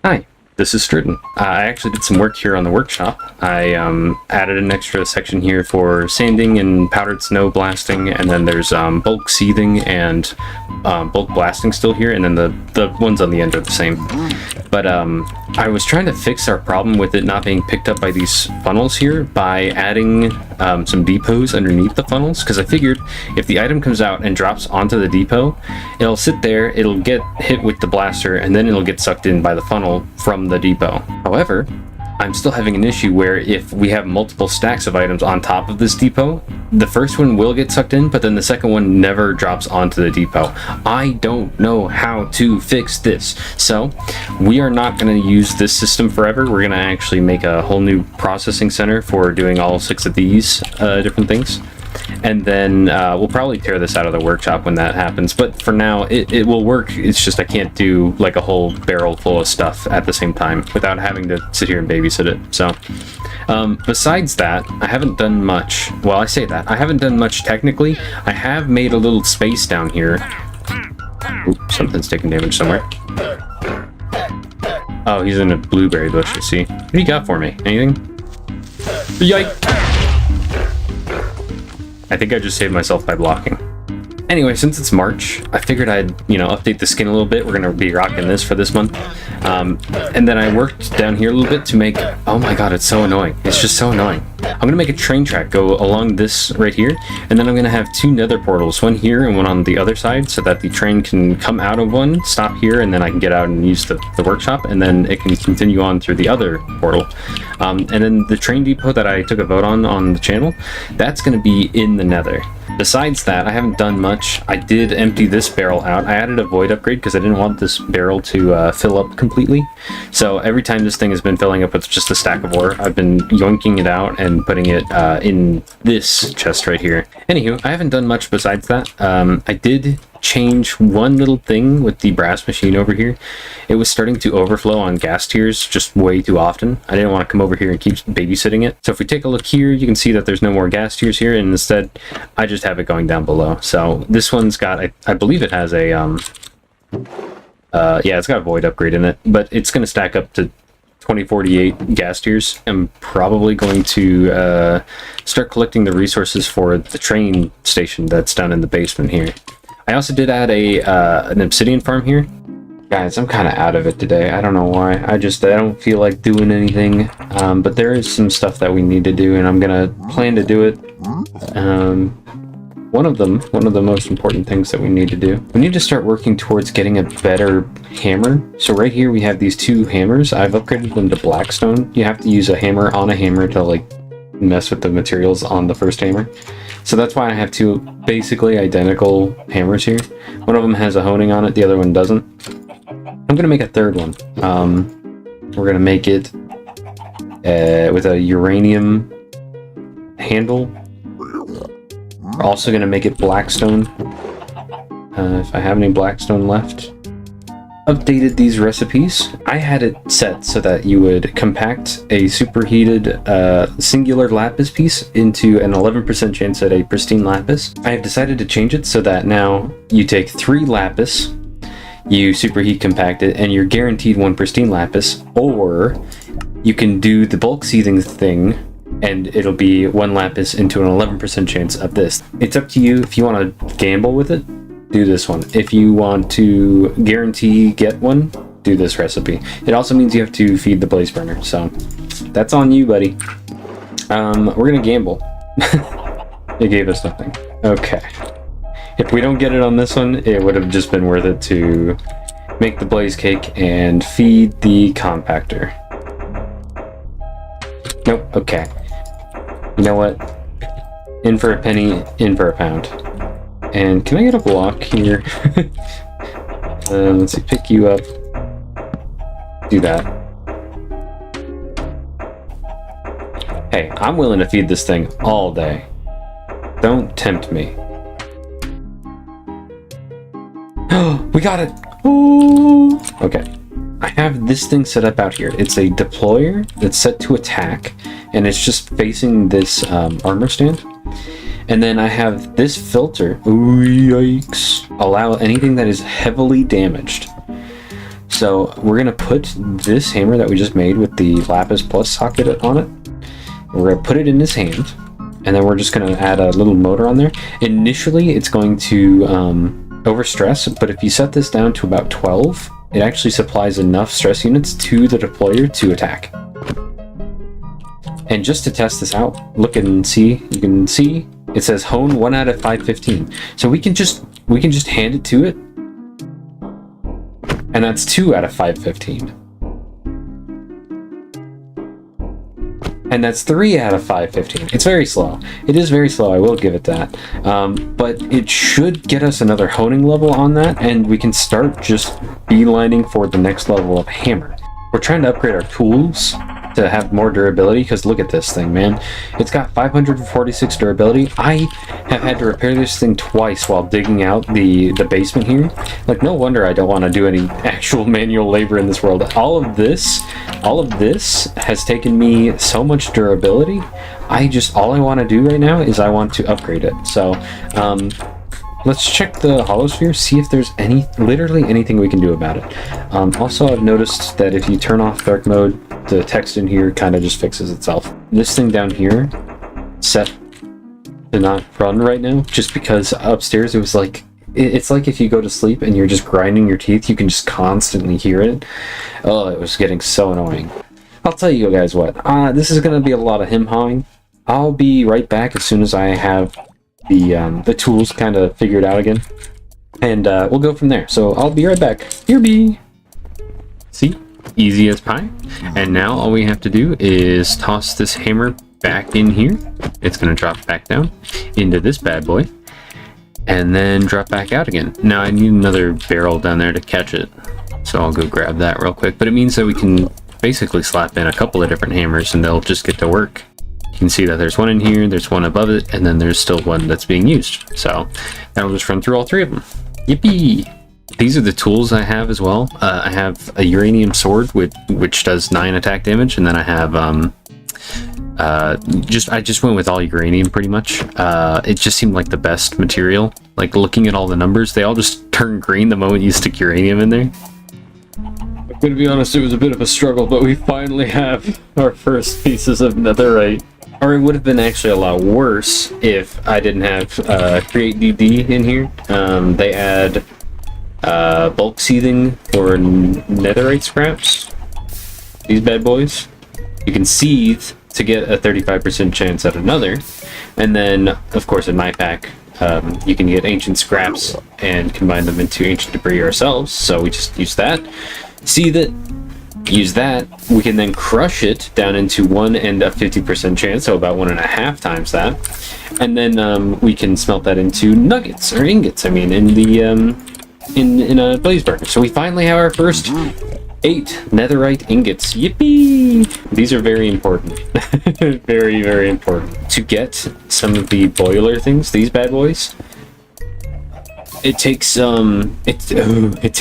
Hi, this is Struden. I actually did some work here on the workshop. I added an extra section here for sanding and powdered snow blasting, and then there's bulk seething and bulk blasting still here, and then the ones on the end are the same. But I was trying to fix our problem with it not being picked up by these funnels here by adding some depots underneath the funnels, because I figured if the item comes out and drops onto the depot, it'll sit there, it'll get hit with the blaster, and then it'll get sucked in by the funnel from the depot. However, I'm still having an issue where if we have multiple stacks of items on top of this depot, the first one will get sucked in, but then the second one never drops onto the depot. I don't know how to fix this. So we are not going to use this system forever. We're going to actually make a whole new processing center for doing all 6 of these different things. And then we'll probably tear this out of the workshop when that happens, but for now it will work. It's just I can't do like a whole barrel full of stuff at the same time without having to sit here and babysit it. So besides that, I haven't done much. Well, I say that I haven't done much technically. I have made a little space down here. Oops, something's taking damage somewhere. Oh, he's in a blueberry bush, I see. What do you got for me? Anything? Yikes! I think I just saved myself by blocking. Anyway, since it's March, I figured I'd, update the skin a little bit. We're gonna be rocking this for this month. And then I worked down here a little bit to make, oh my god, it's so annoying. It's just so annoying. I'm gonna make a train track go along this right here, and then I'm gonna have 2 nether portals, one here and one on the other side, so that the train can come out of one, stop here, and then I can get out and use the workshop, and then it can continue on through the other portal. And then the train depot that I took a vote on the channel, that's gonna be in the nether. Besides that, I haven't done much. I did empty this barrel out. I added a void upgrade because I didn't want this barrel to fill up completely. So every time this thing has been filling up with just a stack of ore, I've been yoinking it out and putting it in this chest right here. Anywho, I haven't done much besides that. I did change one little thing with the brass machine over here. It was starting to overflow on gas tiers just way too often. I didn't want to come over here and keep babysitting it. So if we take a look here, you can see that there's no more gas tiers here, and instead I just have it going down below. So this one's got, I believe it has a yeah, it's got a void upgrade in it, but it's going to stack up to 2048 gas tiers. I'm probably going to start collecting the resources for the train station that's down in the basement here. I also did add an obsidian farm here. Guys, I'm kind of out of it today. I don't know why. I don't feel like doing anything. But there is some stuff that we need to do, and I'm gonna plan to do it. One of the most important things that we need to do. We need to start working towards getting a better hammer. So right here we have these 2 hammers. I've upgraded them to blackstone. You have to use a hammer on a hammer to like mess with the materials on the first hammer. So that's why I have 2 basically identical hammers here. One of them has a honing on it, the other one doesn't. I'm gonna make a third one. We're gonna make it with a uranium handle. We're also gonna make it blackstone. If I have any blackstone left. Updated these recipes. I had it set so that you would compact a superheated singular lapis piece into an 11% chance at a pristine lapis. I have decided to change it so that now you take 3 lapis, you superheat compact it, and you're guaranteed 1 pristine lapis, or you can do the bulk seething thing and it'll be 1 lapis into an 11% chance of this. It's up to you if you want to gamble with it. Do this one. If you want to guarantee get one, do this recipe. It also means you have to feed the blaze burner, so that's on you, buddy. We're gonna gamble. It gave us nothing. Okay. If we don't get it on this one, it would have just been worth it to make the blaze cake and feed the compactor. Nope. Okay. You know what? In for a penny, in for a pound. And can I get a block here? Let's see, pick you up. Do that. Hey, I'm willing to feed this thing all day. Don't tempt me. We got it! Ooh. Okay. I have this thing set up out here. It's a deployer that's set to attack, and it's just facing this armor stand. And then I have this filter, ooh, yikes, allow anything that is heavily damaged So we're gonna put this hammer that we just made with the lapis plus socket on it. We're gonna put it in his hand, and then we're just gonna add a little motor on there. Initially, it's going to overstress, but if you set this down to about 12, it actually supplies enough stress units to the deployer to attack. And just to test this out, look and see. You can see it says hone 1 out of 515. So we can just hand it to it, and that's 2 out of 515. And that's 3 out of 515. It's very slow. It is very slow, I will give it that. But it should get us another honing level on that, and we can start just beelining for the next level of hammer. We're trying to upgrade our tools to have more durability, because look at this thing, man. It's got 546 durability. I have had to repair this thing twice while digging out the basement here. Like, no wonder I don't want to do any actual manual labor in this world. All of this has taken me so much durability. All I want to do right now is I want to upgrade it. So let's check the holosphere, see if there's literally anything we can do about it. Also, I've noticed that if you turn off dark mode, the text in here kind of just fixes itself. This thing down here, set to not run right now, just because upstairs it was like, it's like if you go to sleep and you're just grinding your teeth, you can just constantly hear it. Oh, it was getting so annoying. I'll tell you guys what, this is going to be a lot of him-hawing. I'll be right back as soon as I have the tools kind of figured out again, and we'll go from there. So I'll be right back. Here be. See? Easy as pie. And now all we have to do is toss this hammer back in here. It's going to drop back down into this bad boy, and then drop back out again. Now I need another barrel down there to catch it, so I'll go grab that real quick. But it means that we can basically slap in a couple of different hammers and they'll just get to work. You can see that there's one in here, there's one above it, and then there's still one that's being used. So that'll just run through all three of them. Yippee! These are the tools I have as well. I have a uranium sword which does 9 attack damage, and then I have I just went with all uranium pretty much. It just seemed like the best material. Like, looking at all the numbers, they all just turn green the moment you stick uranium in there. I'm gonna be honest, it was a bit of a struggle, but we finally have our first pieces of netherite. Or it would have been actually a lot worse if I didn't have Create DD in here. They add bulk seething for netherite scraps. These bad boys. You can seethe to get a 35% chance at another. And then, of course, in my pack, you can get ancient scraps and combine them into ancient debris ourselves. So we just use that. Seethe it. Use that. We can then crush it down into 1 and a 50% chance, so about 1.5 times that. And then we can smelt that into nuggets, or ingots, I mean, in the in a blaze burner. So we finally have our first 8 netherite ingots. Yippee! These are very important. Very, very important. To get some of the boiler things, these bad boys, it takes it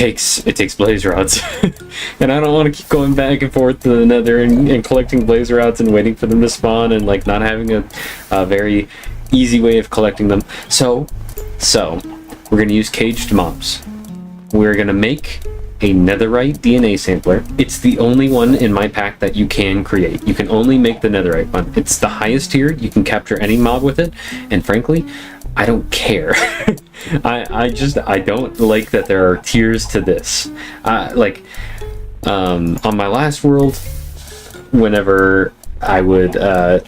takes blaze rods. And I don't want to keep going back and forth to the nether and collecting blaze rods and waiting for them to spawn, and like not having a very easy way of collecting them. So we're gonna use caged mobs. We're gonna make a netherite DNA sampler. It's the only one in my pack that you can create. You can only make the netherite one. It's the highest tier. You can capture any mob with it, and frankly, I don't care. I don't like that there are tiers to this. On my last world, whenever I would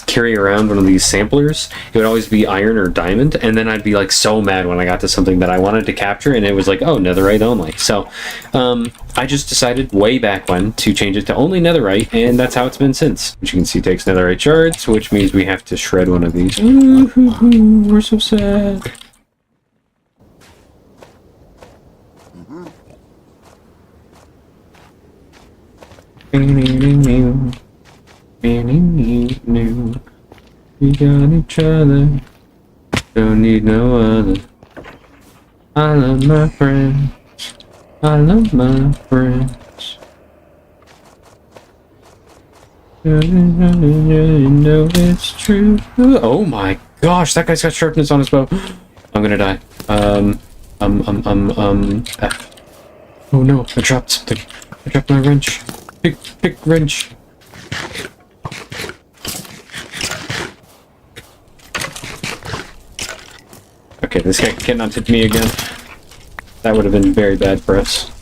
carry around one of these samplers, it would always be iron or diamond, and then I'd be like so mad when I got to something that I wanted to capture and it was like, oh, netherite only. So I just decided way back when to change it to only netherite, and that's how it's been since. Which you can see takes netherite shards, which means we have to shred one of these. Ooh, we're so sad. We got each other, don't need no other. I love my friends, I love my friends. You know it's true. Oh my gosh, that guy's got sharpness on his bow. I'm gonna die. F. Oh no, I dropped something. I dropped my wrench. Pick wrench. Okay, this guy cannot hit me again. That would have been very bad for us.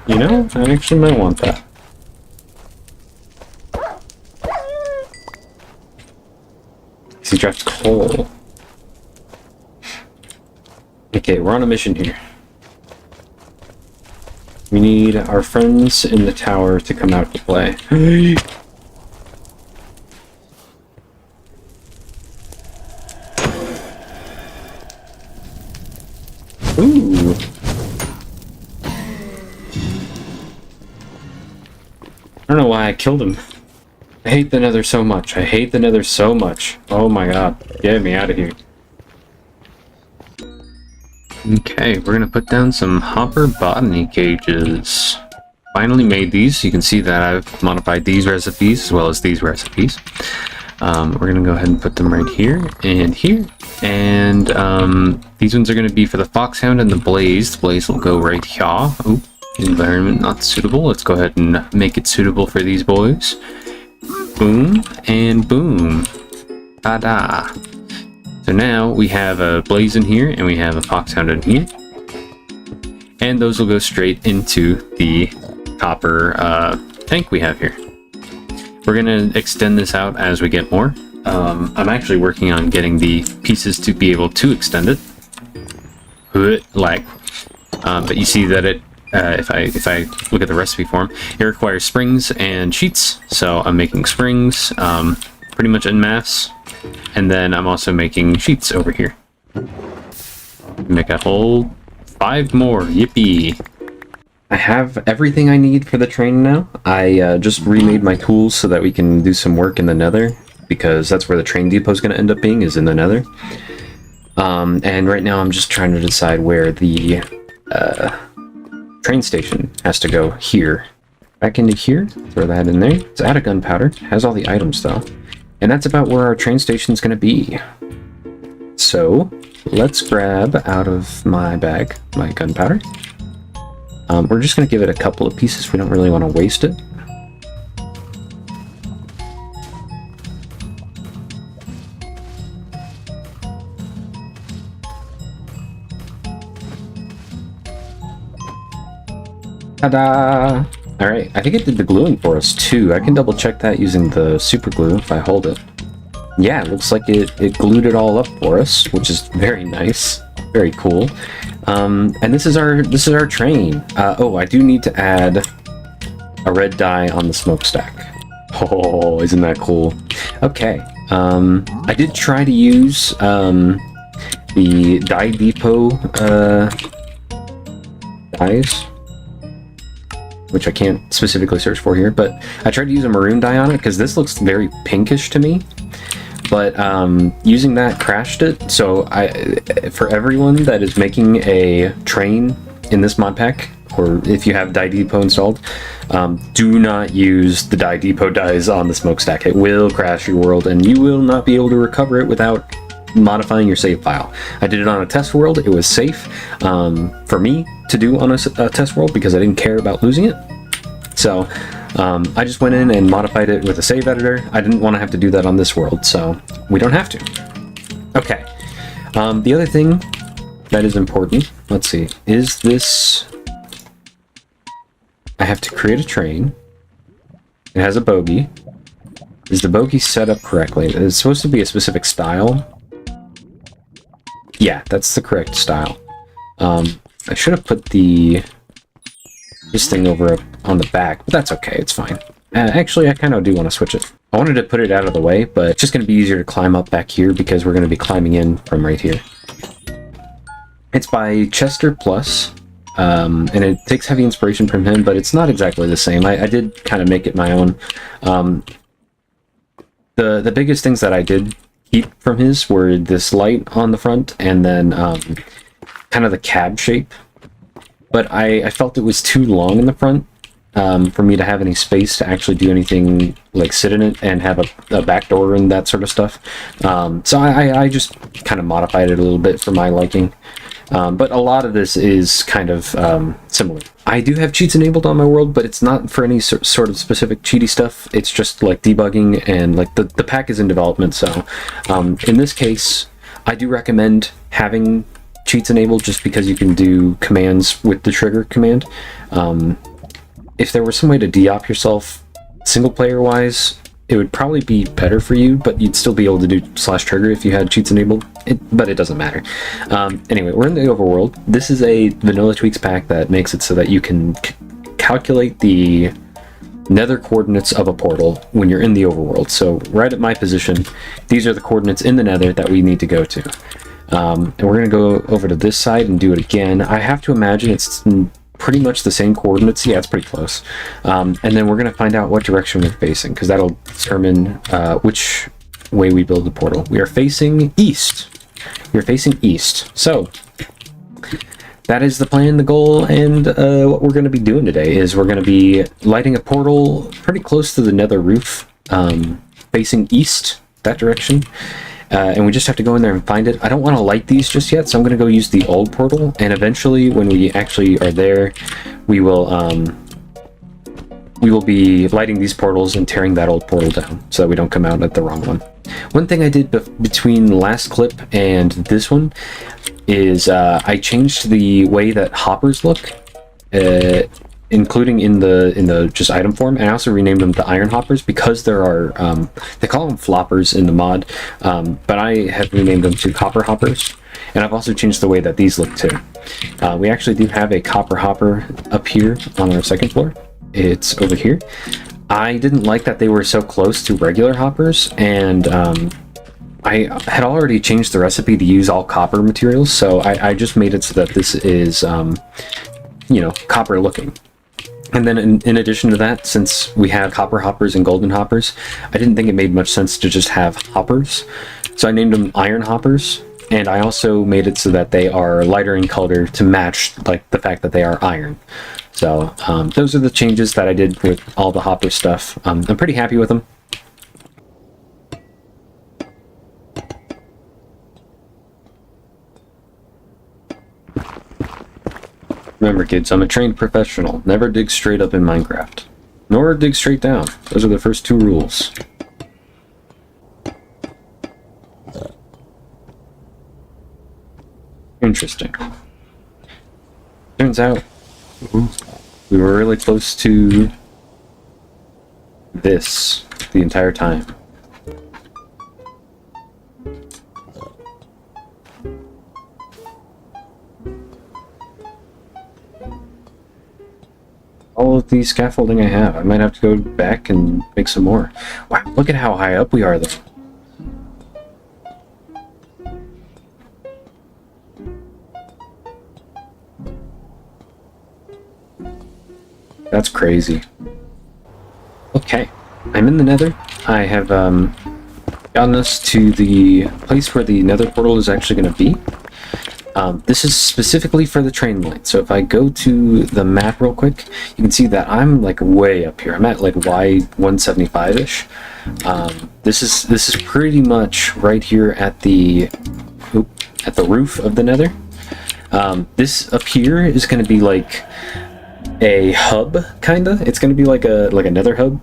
You know, I actually might want that. He dropped coal. Okay, we're on a mission here. We need our friends in the tower to come out to play. Ooh. I don't know why I killed him. I hate the Nether so much. I hate the Nether so much. Oh my god. Get me out of here. Okay, we're gonna put down some hopper botany cages. Finally made these. You can see that I've modified these recipes as well as these recipes. We're gonna go ahead and put them right here and here. And these ones are gonna be for the foxhound and the blaze. The blaze will go right here. Oop, environment not suitable. Let's go ahead and make it suitable for these boys. Boom and boom. Ta-da. So now we have a blaze in here and we have a foxhound in here. And those will go straight into the copper tank we have here. We're gonna extend this out as we get more. I'm actually working on getting the pieces to be able to extend it. But you see that it, if I look at the recipe form, it requires springs and sheets. So I'm making springs pretty much en masse. And then I'm also making sheets over here. Make a whole 5 more. Yippee! I have everything I need for the train now. I just remade my tools so that we can do some work in the Nether, because that's where the train depot is going to end up being, is in the Nether. And right now I'm just trying to decide where the train station has to go. Here. Back into here. Throw that in there. It's out of gunpowder. Has all the items though. And that's about where our train station is going to be. So, let's grab out of my bag my gunpowder. We're just going to give it a couple of pieces. We don't really want to waste it. Ta-da! Alright, I think it did the gluing for us too. I can double check that using the super glue if I hold it. Yeah, it looks like it glued it all up for us, which is very nice. Very cool. And this is our train. Oh, I do need to add a red dye on the smokestack. Oh, isn't that cool? Okay. I did try to use the dye depot dyes, which I can't specifically search for here, but I tried to use a maroon dye on it because this looks very pinkish to me. But using that crashed it, so for everyone that is making a train in this mod pack, or if you have Dye Depot installed, do not use the Dye Depot dyes on the smokestack. It will crash your world, and you will not be able to recover it without modifying your save file. I did it on a test world. It was safe for me to do on a test world because I didn't care about losing it. So I just went in and modified it with a save editor. I didn't want to have to do that on this world, so we don't have to. Okay. The other thing that is important, let's see, is this... I have to create a train. It has a bogey. Is the bogey set up correctly? It's supposed to be a specific style. Yeah, that's the correct style. I should have put this thing over on the back, but that's okay, it's fine. Actually, I kind of do want to switch it. I wanted to put it out of the way, but it's just going to be easier to climb up back here because we're going to be climbing in from right here. It's by Chester Plus, and it takes heavy inspiration from him, but it's not exactly the same. I did kind of make it my own. The biggest things that I did keep from his were this light on the front, and then kind of the cab shape. But I felt it was too long in the front for me to have any space to actually do anything like sit in it and have a back door and that sort of stuff. So I just kind of modified it a little bit for my liking. But a lot of this is kind of similar. I do have cheats enabled on my world, but it's not for any sort of specific cheaty stuff. It's just like debugging, and like the pack is in development. So in this case, I do recommend having cheats enabled just because you can do commands with the trigger command. If there was some way to de-op yourself single player wise, it would probably be better for you, but you'd still be able to do /trigger if you had cheats enabled, but it doesn't matter. Anyway, we're in the overworld. This is a vanilla tweaks pack that makes it so that you can calculate the nether coordinates of a portal when you're in the overworld. So right at my position, these are the coordinates in the nether that we need to go to. And we're going to go over to this side and do it again. I have to imagine it's pretty much the same coordinates. Yeah, it's pretty close. And then we're going to find out what direction we're facing, because that'll determine which way we build the portal. We are facing east. We're facing east. So that is the plan, the goal, and what we're going to be doing today is we're going to be lighting a portal pretty close to the nether roof, facing east, that direction. And we just have to go in there and find it. I don't want to light these just yet, so I'm going to go use the old portal, and eventually when we actually are there, we will be lighting these portals and tearing that old portal down so that we don't come out at the wrong one. One thing I did between the last clip and this one is I changed the way that hoppers look, including in the just item form, and I also renamed them to iron hoppers because there are they call them floppers in the mod, but I have renamed them to copper hoppers, and I've also changed the way that these look too. We actually do have a copper hopper up here on our second floor. It's over here. I didn't like that they were so close to regular hoppers, and I had already changed the recipe to use all copper materials, so I just made it so that this is you know, copper looking. And then in addition to that, since we have copper hoppers and golden hoppers, I didn't think it made much sense to just have hoppers. So I named them iron hoppers, and I also made it so that they are lighter in color to match like the fact that they are iron. So those are the changes that I did with all the hopper stuff. I'm pretty happy with them. Remember, kids, I'm a trained professional. Never dig straight up in Minecraft. Nor dig straight down. Those are the first two rules. Interesting. Turns out, we were really close to this the entire time. All of the scaffolding I have. I might have to go back and make some more. Wow, look at how high up we are, though. That's crazy. Okay, I'm in the nether. I have gotten us to the place where the nether portal is actually going to be. This is specifically for the train line. So if I go to the map real quick, you can see that I'm like way up here. I'm at like Y175-ish. This is pretty much right here at the roof of the nether. This up here is going to be like a hub, kinda. It's going to be like a nether hub.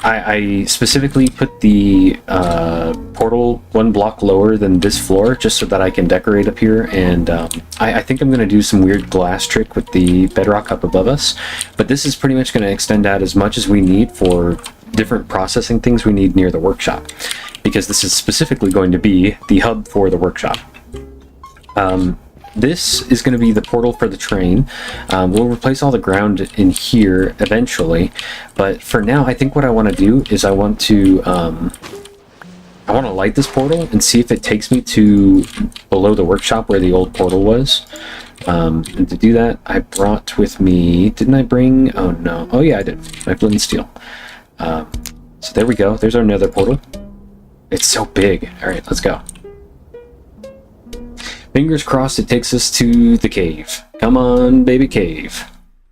I specifically put the portal one block lower than this floor just so that I can decorate up here, and I think I'm going to do some weird glass trick with the bedrock up above us, but this is pretty much going to extend out as much as we need for different processing things we need near the workshop, because this is specifically going to be the hub for the workshop. This is going to be the portal for the train. We'll replace all the ground in here eventually, but for now, I think what I want to do is I want to light this portal and see if it takes me to below the workshop where the old portal was. And to do that, I brought with me... Didn't I bring... Oh, no. Oh, yeah, I did. My flint and steel. So there we go. There's our nether portal. It's so big. All right, let's go. Fingers crossed it takes us to the cave. Come on, baby cave.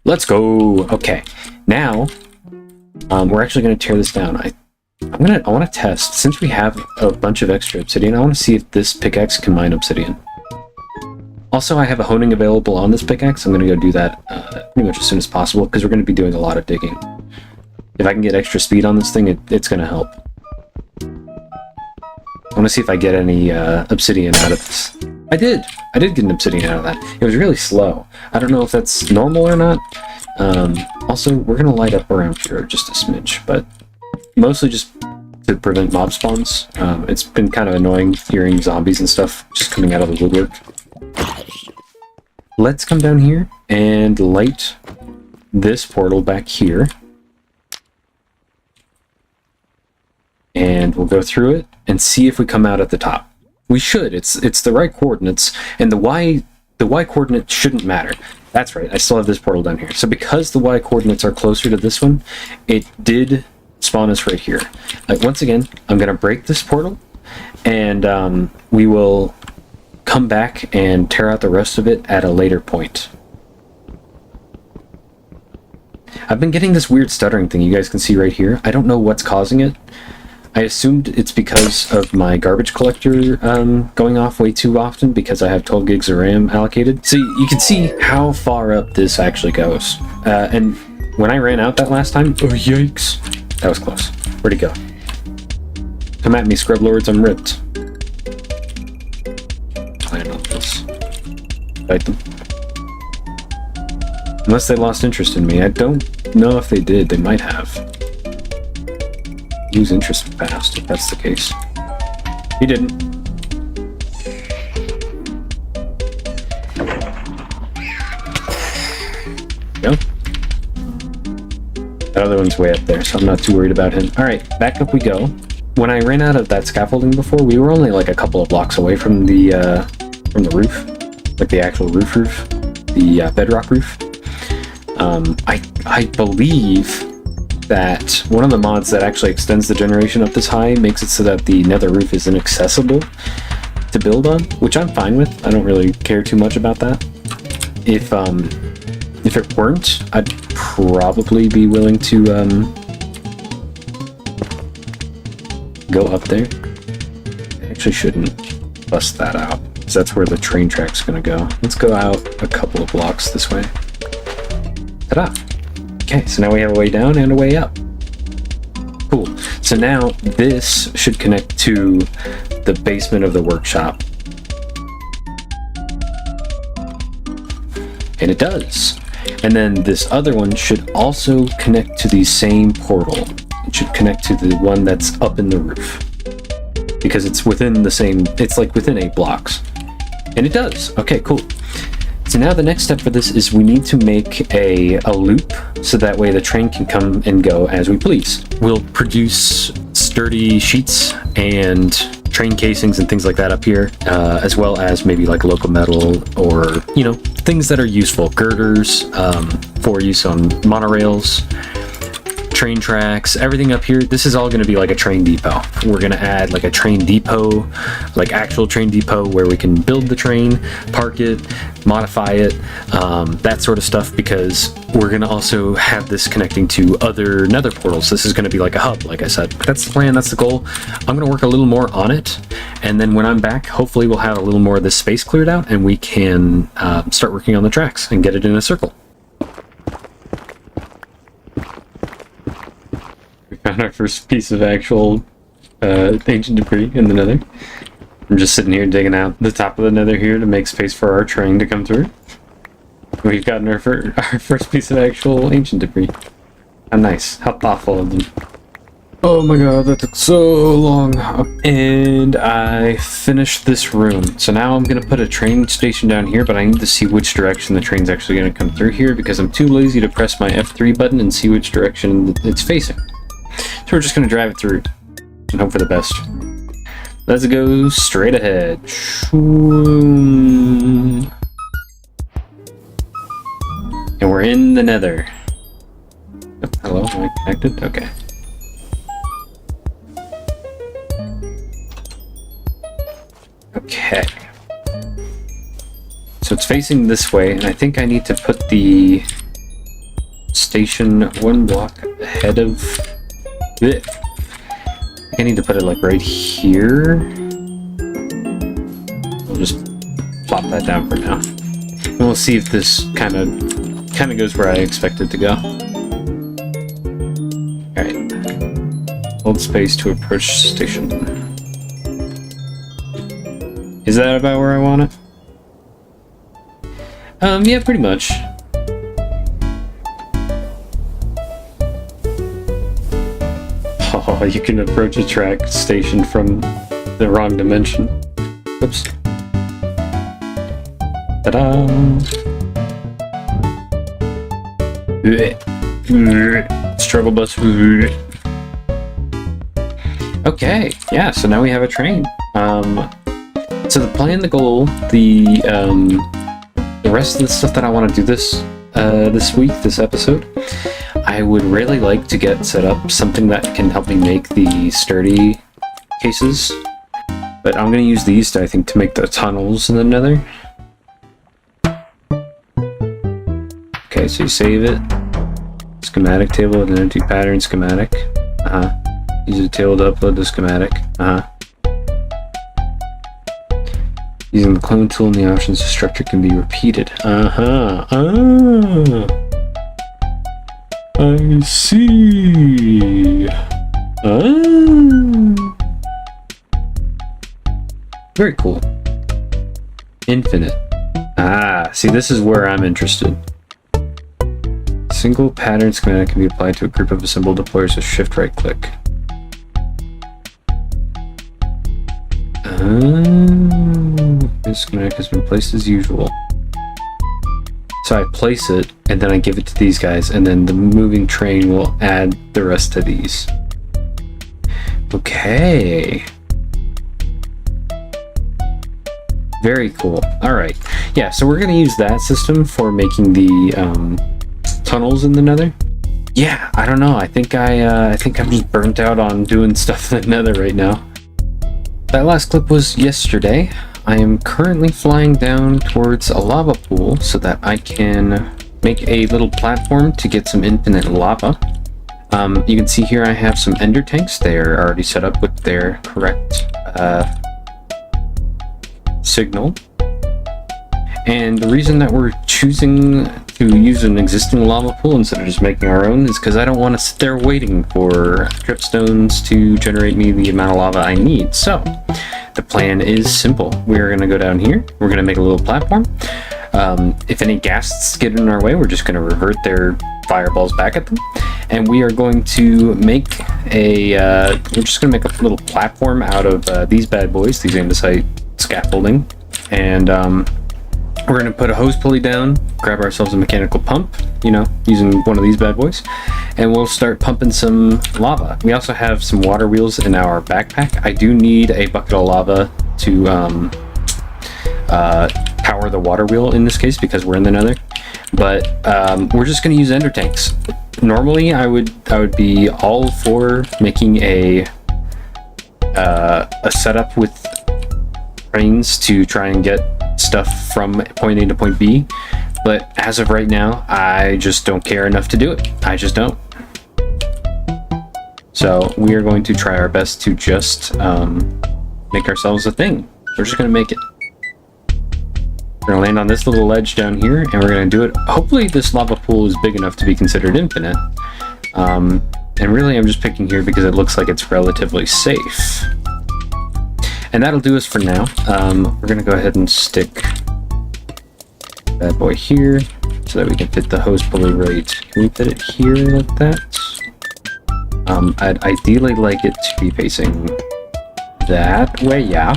Let's go. Okay, now we're actually going to tear this down. I want to test, since we have a bunch of extra obsidian, I want to see if this pickaxe can mine obsidian. Also, I have a honing available on this pickaxe. I'm going to go do that pretty much as soon as possible, because we're going to be doing a lot of digging. If I can get extra speed on this thing, it's going to help. I want to see if I get any obsidian out of this. I did get an obsidian out of that. It was really slow. I don't know if that's normal or not. Also, we're going to light up around here just a smidge, but mostly just to prevent mob spawns. It's been kind of annoying hearing zombies and stuff just coming out of the woodwork. Let's come down here and light this portal back here. And we'll go through it and see if we come out at the top. We should. It's the right coordinates, and the y coordinate shouldn't matter. That's right. I still have this portal down here. So because the y coordinates are closer to this one, it did spawn us right here. Once again, I'm going to break this portal, and we will come back and tear out the rest of it at a later point. I've been getting this weird stuttering thing you guys can see right here. I don't know what's causing it. I assumed it's because of my garbage collector going off way too often because I have 12 gigs of RAM allocated. So you can see how far up this actually goes. And when I ran out that last time, oh yikes, that was close. Where'd it go? Come at me, scrub lords, I'm ripped. Plan on this. Fight them. Unless they lost interest in me. I don't know if they did. They might have. Lose interest fast, if that's the case. He didn't. No. That other one's way up there, so I'm not too worried about him. Alright, back up we go. When I ran out of that scaffolding before, we were only like a couple of blocks away from the roof. Like the actual roof. The bedrock roof. I believe that one of the mods that actually extends the generation up this high makes it so that the nether roof is inaccessible to build on, which I'm fine with. I don't really care too much about that. If it weren't, I'd probably be willing to go up there. I actually shouldn't bust that out, because that's where the train track's gonna go. Let's go out a couple of blocks this way. Ta-da! Okay, so now we have a way down and a way up. Cool. So now this should connect to the basement of the workshop. And it does. And then this other one should also connect to the same portal. It should connect to the one that's up in the roof. Because it's within the same, it's like within 8 blocks. And it does. Okay, cool. So now the next step for this is we need to make a loop so that way the train can come and go as we please. We'll produce sturdy sheets and train casings and things like that up here, as well as maybe like local metal or, you know, things that are useful. Girders for use on monorails, train tracks, everything up here. This is all going to be like a train depot. We're going to add like a train depot, like actual train depot where we can build the train, park it, modify it, that sort of stuff, because we're going to also have this connecting to other nether portals. This is going to be like a hub, like I said. That's the plan, that's the goal. I'm going to work a little more on it, and then when I'm back, hopefully we'll have a little more of this space cleared out and we can start working on the tracks and get it in a circle. Found our first piece of actual ancient debris in the nether. I'm just sitting here digging out the top of the nether here to make space for our train to come through. We've gotten our first piece of actual ancient debris. How nice. How thoughtful of them. Oh my god, that took so long. And I finished this room. So now I'm going to put a train station down here, but I need to see which direction the train's actually going to come through here because I'm too lazy to press my F3 button and see which direction it's facing. So we're just going to drive it through and hope for the best. Let's go straight ahead. And we're in the nether. Oh, hello, am I connected? Okay. Okay. So it's facing this way, and I think I need to put the station 1 block ahead of it. I think I need to put it like right here. We'll just pop that down for now. And we'll see if this kind of goes where I expect it to go. Alright. Hold space to approach station. Is that about where I want it? Yeah, pretty much. Oh, you can approach a track station from the wrong dimension. Oops. Ta-da! Struggle bus. Okay, yeah, so now we have a train. So the plan, the goal, the rest of the stuff that I want to do this week, this episode, I would really like to get set up something that can help me make the sturdy cases. But I'm going to use these, I think, to make the tunnels in the Nether. Okay, so you save it. Schematic table with an empty pattern schematic. Use the table to upload the schematic. Using the clone tool in the options, the structure can be repeated. I see. Very cool. Infinite. See, this is where I'm interested. Single pattern schematic can be applied to a group of assembled deployers with shift right click. This schematic has been placed as usual. So I place it, and then I give it to these guys, and then the moving train will add the rest to these. Okay. Very cool. Alright. Yeah, so we're going to use that system for making the tunnels in the Nether. Yeah, I don't know. I think I'm just burnt out on doing stuff in the Nether right now. That last clip was yesterday. I am currently flying down towards a lava pool so that I can make a little platform to get some infinite lava. You can see here I have some ender tanks. They are already set up with their correct signal. And the reason that we're choosing to use an existing lava pool instead of just making our own is because I don't want to sit there waiting for dripstones to generate me the amount of lava I need. So the plan is simple. We're going to go down here. We're going to make a little platform. If any ghasts get in our way, we're just going to revert their fireballs back at them. And we are going to make we're just going to make a little platform out of these bad boys, these andesite scaffolding. And we're going to put a hose pulley down, grab ourselves a mechanical pump, using one of these bad boys, and we'll start pumping some lava. We also have some water wheels in our backpack. I do need a bucket of lava to power the water wheel in this case because we're in the Nether. But we're just going to use ender tanks. Normally, I would be all for making a setup with trains to try and get stuff from point A to point B, but as of right now, I just don't care enough to do it. I just don't. So we are going to try our best to just make ourselves a thing. We're just going to make it. We're going to land on this little ledge down here, and we're going to do it. Hopefully this lava pool is big enough to be considered infinite. And really I'm just picking here because it looks like it's relatively safe. And that'll do us for now. We're going to go ahead and stick that boy here so that we can fit the hose pulley right. Can we fit it here like that? I'd ideally like it to be facing that way. Yeah.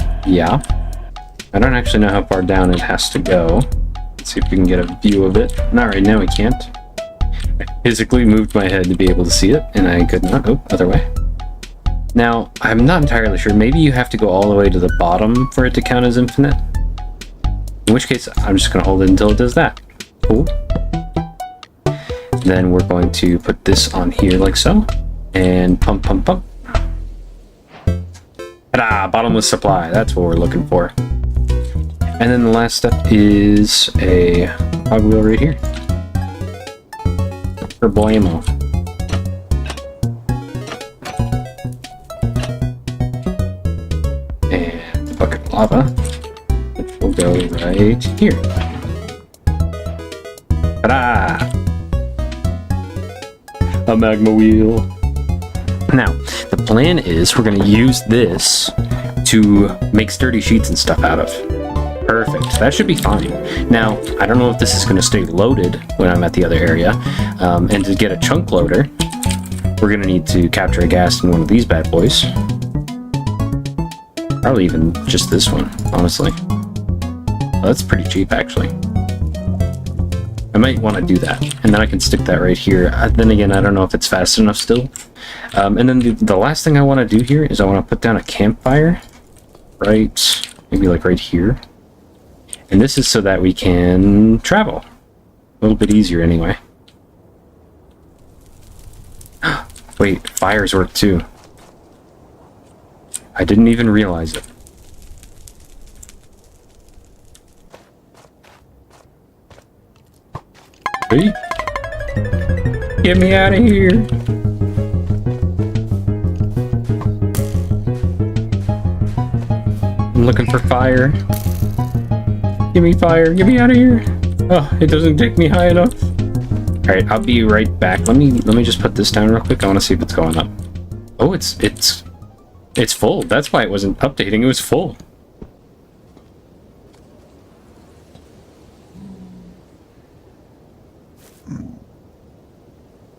I don't actually know how far down it has to go. Let's see if we can get a view of it. Not right now, we can't. I physically moved my head to be able to see it, and I could not. Oh, other way. Now, I'm not entirely sure. Maybe you have to go all the way to the bottom for it to count as infinite. In which case, I'm just going to hold it until it does that. Cool. Then we're going to put this on here like so. And pump. Ta-da! Bottomless supply. That's what we're looking for. And then the last step is a cog wheel right here. For Boyamo. And a bucket of lava, which will go right here. Ta-da! A magma wheel. Now, the plan is we're going to use this to make sturdy sheets and stuff out of. Perfect. That should be fine. Now, I don't know if this is going to stay loaded when I'm at the other area. And to get a chunk loader, we're going to need to capture a ghast in one of these bad boys. Probably even just this one, honestly. Well, that's pretty cheap, actually. I might want to do that, and then I can stick that right here. Then again, I don't know if it's fast enough still. And then the last thing I want to do here is I want to put down a campfire, right, maybe like right here. And this is so that we can travel. A little bit easier anyway. Wait, fires work too. I didn't even realize it. Hey! Get me out of here! I'm looking for fire. Give me fire! Get me out of here! Oh, it doesn't take me high enough. Alright, I'll be right back. Let me just put this down real quick. I want to see if it's going up. Oh, it's full. That's why it wasn't updating. It was full.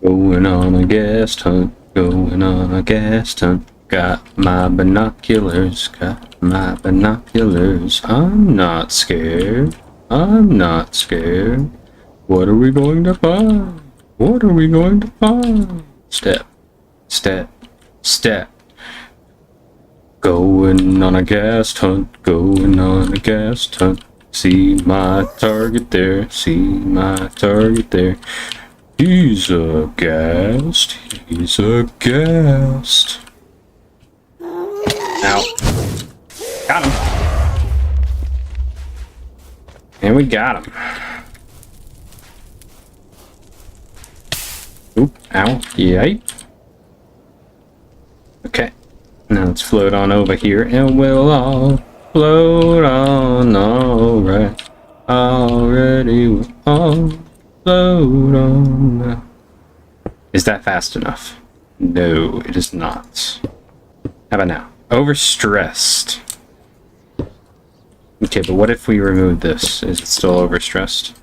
Going on a ghast hunt. Going on a ghast hunt. Got my binoculars. Got my binoculars. I'm not scared. I'm not scared. What are we going to find? What are we going to find? Step. Step. Step. Going on a ghast hunt, going on a ghast hunt. See my target there, see my target there. He's a ghast, he's a ghast. Ow. Got him. And we got him. Oop, ow, yipe. Okay. Now let's float on over here and we'll all float on, alright. Already we'll all float on now. Is that fast enough? No, it is not. How about now? Overstressed. Okay, but what if we remove this? Is it still overstressed?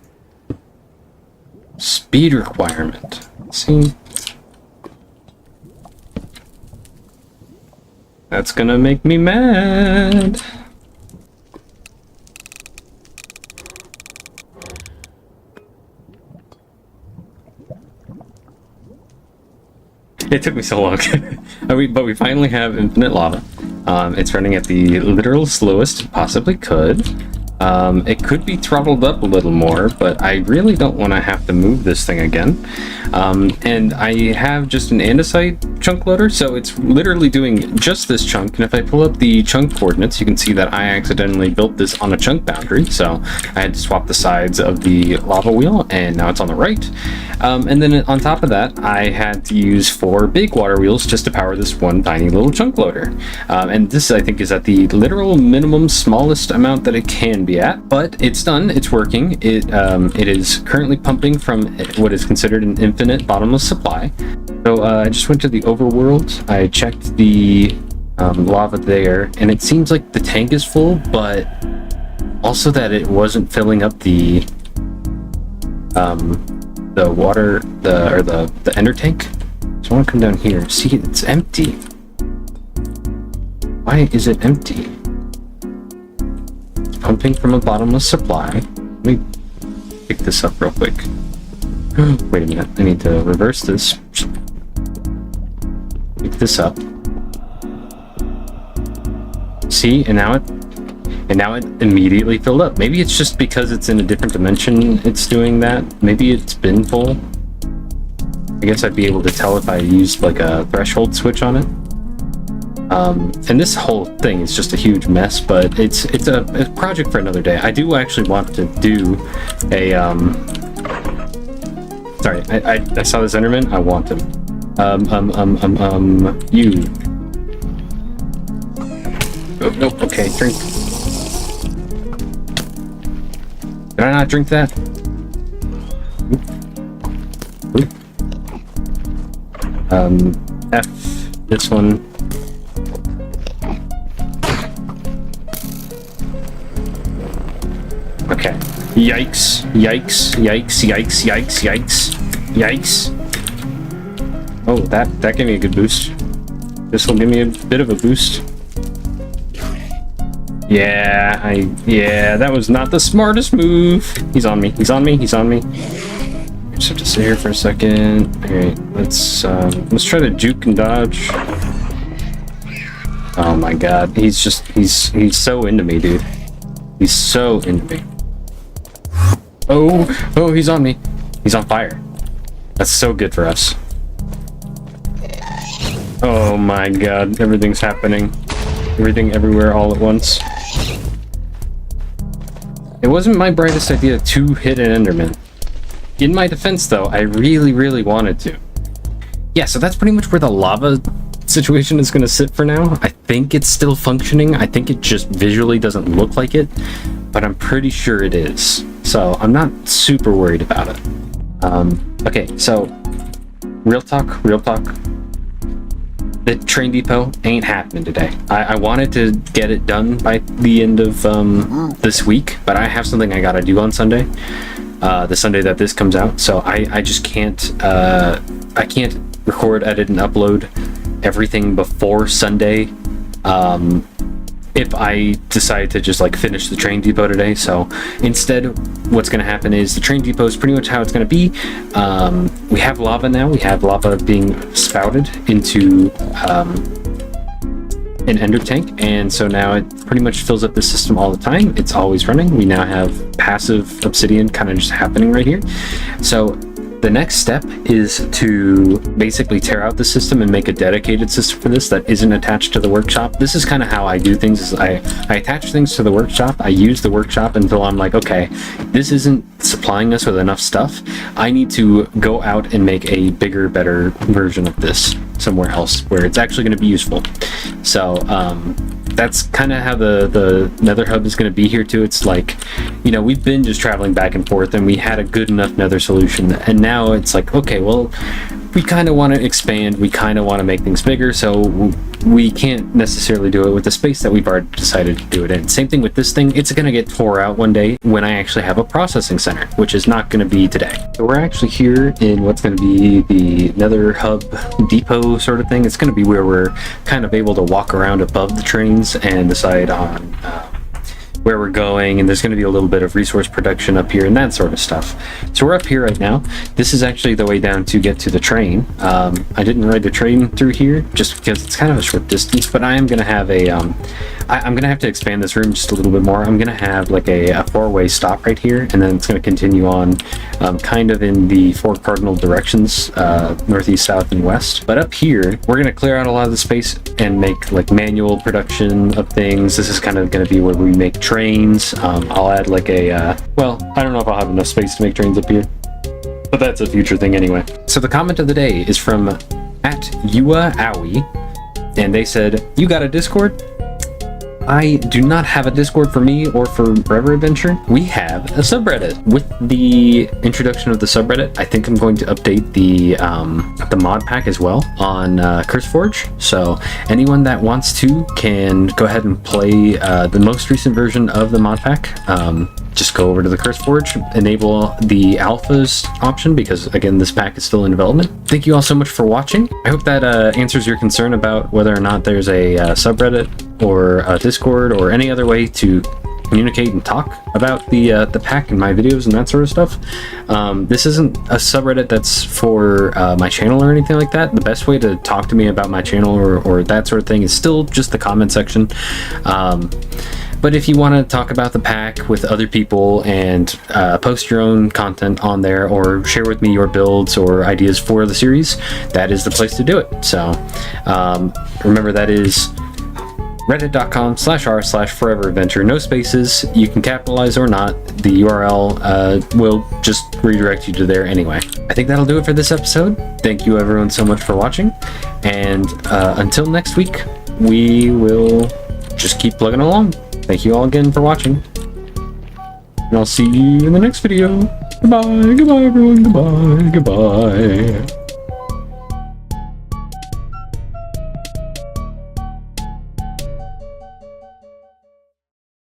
Speed requirement. See? That's gonna make me mad. It took me so long. But we finally have infinite lava. It's running at the literal slowest it possibly could. It could be throttled up a little more, but I really don't want to have to move this thing again. And I have just an andesite chunk loader, so it's literally doing just this chunk. And if I pull up the chunk coordinates, you can see that I accidentally built this on a chunk boundary, so I had to swap the sides of the lava wheel, and now it's on the right. And then on top of that, I had to use 4 big water wheels just to power this one tiny little chunk loader. And this, I think, is at the literal minimum smallest amount that it can be at, but it's done, it's working. It is currently pumping from what is considered an infinite bottomless supply. So I just went to the overworld, I checked the lava there, and it seems like the tank is full, but also that it wasn't filling up the water, the ender tank. So I want to come down here. See, it's empty. Why is it empty? It's pumping from a bottomless supply. Let me pick this up real quick. Wait a minute, I need to reverse this. Pick this up. See, and now it immediately filled up. Maybe it's just because it's in a different dimension it's doing that. Maybe it's been full. I guess I'd be able to tell if I used like a threshold switch on it. And this whole thing is just a huge mess, but it's a project for another day. I do actually want to do a sorry, I saw this Enderman. I want him. You. Oh, nope. Okay, drink. Did I not drink that? F, this one. Okay. Yikes, yikes, yikes, yikes, yikes, yikes, yikes. Oh, that gave me a good boost. This will give me a bit of a boost. Yeah, that was not the smartest move. He's on me, he's on me, he's on me. Just have to sit here for a second. Alright, let's try to juke and dodge. Oh my god, he's so into me, dude. He's so into me. Oh, he's on me. He's on fire. That's so good for us. Oh my god, everything's happening. Everything everywhere all at once. It wasn't my brightest idea to hit an Enderman. In my defense though, I really wanted to. Yeah, so that's pretty much where the lava situation is going to sit for now. I think it's still functioning. I think it just visually doesn't look like it, but I'm pretty sure it is. So I'm not super worried about it. Okay, so real talk. The train depot ain't happening today. I wanted to get it done by the end of this week, but I have something I gotta do on Sunday. The Sunday that this comes out, so I just can't I can't record, edit, and upload everything before Sunday if I decide to just like finish the train depot today. So instead what's going to happen is the train depot is pretty much how it's going to be. We have lava now. We have lava being spouted into an ender tank, and so now it pretty much fills up the system all the time. It's always running. We now have passive obsidian kind of just happening right here. So the next step is to basically tear out the system and make a dedicated system for this that isn't attached to the workshop. This is kind of how I do things. Is I attach things to the workshop. I use the workshop until I'm like, okay, this isn't supplying us with enough stuff. I need to go out and make a bigger, better version of this somewhere else where it's actually going to be useful. So that's kind of how the Nether hub is going to be here too. It's like, you know, we've been just traveling back and forth and we had a good enough Nether solution, and now it's like, okay, well, we kind of want to expand, we kind of want to make things bigger, so we can't necessarily do it with the space that we've already decided to do it in. Same thing with this thing. It's going to get tore out one day when I actually have a processing center, which is not going to be today. So we're actually here in what's going to be the Nether hub depot sort of thing. It's going to be where we're kind of able to walk around above the trains and decide on where we're going, and there's going to be a little bit of resource production up here and that sort of stuff. So we're up here right now. This is actually the way down to get to the train. I didn't ride the train through here just because it's kind of a short distance, but I am going to have a I'm going to have to expand this room just a little bit more. I'm going to have like a four-way stop right here, and then it's going to continue on kind of in the four cardinal directions, northeast, south, and west. But up here, we're going to clear out a lot of the space and make like manual production of things. This is kind of going to be where we make trains. I'll add like a, well, I don't know if I'll have enough space to make trains up here, but that's a future thing anyway. So the comment of the day is from @YuaOwie, and they said, "You got a Discord?" I do not have a Discord for me or for Forever Adventure. We have a subreddit. With the introduction of the subreddit, I think I'm going to update the mod pack as well on CurseForge. So anyone that wants to can go ahead and play the most recent version of the mod pack. Just go over to the CurseForge, enable the alphas option, because again, this pack is still in development. Thank you all so much for watching. I hope that answers your concern about whether or not there's a subreddit or a Discord or any other way to communicate and talk about the pack and my videos and that sort of stuff. This isn't a subreddit that's for my channel or anything like that. The best way to talk to me about my channel or that sort of thing is still just the comment section. But if you want to talk about the pack with other people and post your own content on there, or share with me your builds or ideas for the series, that is the place to do it. So remember, that is reddit.com/r/foreveradventure. No spaces. You can capitalize or not. The URL will just redirect you to there anyway. I think that'll do it for this episode. Thank you everyone so much for watching, and until next week, we will just keep plugging along. Thank you all again for watching. And I'll see you in the next video. Goodbye, goodbye everyone, goodbye, goodbye.